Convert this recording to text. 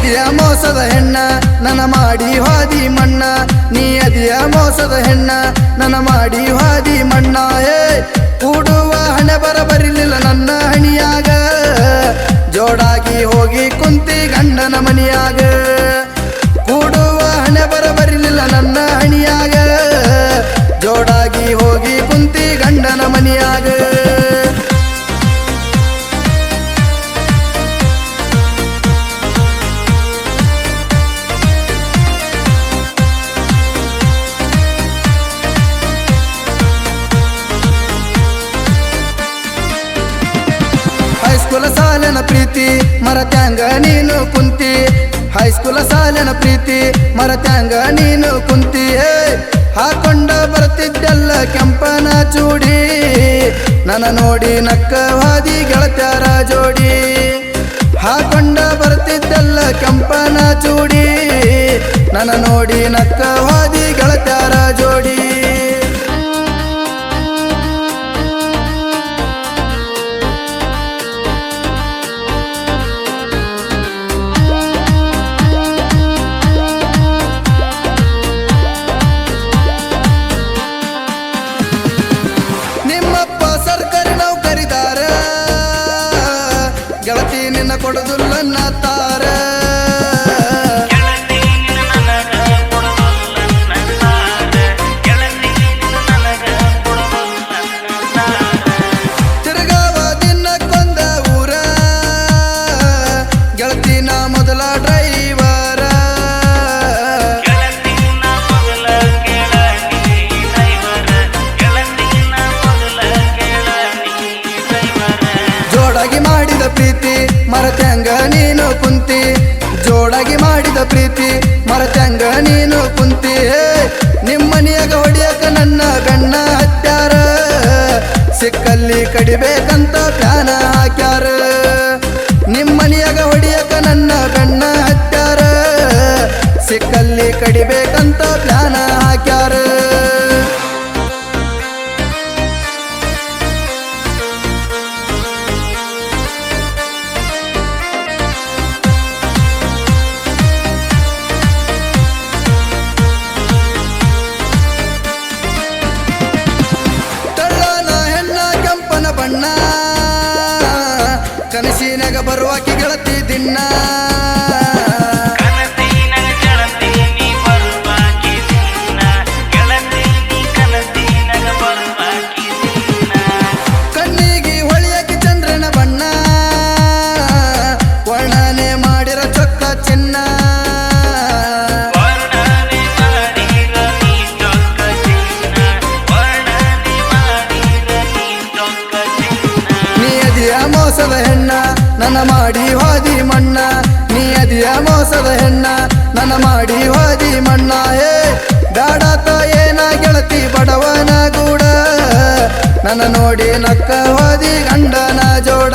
ಅದಿಯ ಮೋಸದ ಹೆಣ್ಣ ನನ್ನ ಮಾಡಿ ಹಾದಿ ಮಣ್ಣ, ನೀ ಅದಿಯ ಮೋಸದ ಹೆಣ್ಣ ನನ್ನ ಮಾಡಿ ಹಾದಿ ಮಣ್ಣ. ಕೂಡುವ ಹಣೆ ಬರಲಿಲ್ಲ ನನ್ನ ಹಣಿಯಾಗ, ಜೋಡಾಗಿ ಹೋಗಿ ಕುಂತಿ ಗಂಡನ ಮನಿಯಾಗ. ಕೂಡುವ ಹಣೆ ಬರಲಿಲ್ಲ ನನ್ನ ಹಣಿಯಾಗ, ಜೋಡಾಗಿ ಹೋಗಿ ಕುಂತಿ ಗಂಡನ ಮನಿಯಾಗ. ಹೈಸ್ಕೂಲ ಸಾಲಿನ ಪ್ರೀತಿ ಮರತ್ಯಾಂಗ ನೀನು ಕುಂತಿ, ಹೈಸ್ಕೂಲ ಸಾಲಿನ ಪ್ರೀತಿ ಮರತ್ಯಾಂಗ ನೀನು ಕುಂತಿ. ಹಾಕೊಂಡ ಬರ್ತಿದ್ದೆಲ್ಲ ಕೆಂಪನ ಚೂಡಿ, ನನ್ನ ನೋಡಿ ನಕ್ಕ ಹಾದಿ ಗೆಳತ್ಯಾರ ಜೋಡಿ. ಹಾಕೊಂಡ ಬರ್ತಿದ್ದೆಲ್ಲ ಕೆಂಪನ ಚೂಡಿ, ನನ್ನ ನೋಡಿ ನಕ್ಕ ಹಾದಿ ಗೆಳತ್ಯಾರ ಜೋಡಿ. ಗೆಳತಿ ನಿನ್ನ ಕೊಡುದಿಲ್ಲ ತಾರ, ತಿರುಗಾವ ದಿನ ಕೊಂದ ಊರ, ಗೆಳತಿ ನಾ ಮೊದಲ ಡ್ರೈವರ. ಜೋಡಾಗಿ ಮಾಡಿದ ಪ್ರೀತಿ ಮರತ್ಯಾಂಗ ನೀನು ಕುಂತಿ, ಜೋಡಾಗಿ ಮಾಡಿದ ಪ್ರೀತಿ ಮರತ್ಯಾಂಗ ನೀನು ಕುಂತಿ. ನಿಮ್ಮನಿಯಾಗ ಹೊಡಿಯಕ ನನ್ನ ಬೆನ್ನ ಹತ್ಯಾರ, ಸಿಕ್ಕಲ್ಲಿ ಕಡಿಬೇಕಂತ ಪ್ಯಾನ ಹಾಕ್ಯಾರ. ನಿಮ್ಮನಿಯಾಗ ಹೊಡಿಯಕ ನನ್ನ ಬೆನ್ನ ಹತ್ಯಾರ, ಸಿಕ್ಕಲ್ಲಿ ಕಡಿಬೇಕಂತ ಪ್ಯಾನ ಹಾಕ್ಯಾರ. ಬಣ್ಣ ಕನಸಿನಾಗ ಬರುವಾಕಿ ಗೆಳತಿ ದಿನ, ಕಣ್ಣಿಗೆ ಹೊಳಿಯಾಕಿ ಚಂದ್ರನ ಬಣ್ಣ, ವರ್ಣನೆ ಮಾಡಿರ ಚೊಕ್ಕ ಚಿನ್ನ. ಮೋಸದ ಹೆಣ್ಣ ನನ್ನ ಮಾಡಿ ಹಾದಿ ಮಣ್ಣ, ನೀ ಅದಿಯ ಮೋಸದ ಹೆಣ್ಣ ನನ್ನ ಮಾಡಿ ಹಾದಿ ಮಣ್ಣ. ಬ್ಯಾಡಾತ ಏನ ಗೆಳತಿ ಬಡವನ ಗೂಡ, ನನ್ನ ನೋಡಿ ನಕ್ಕ ಹಾದಿ ಗಂಡನ ಜೋಡ.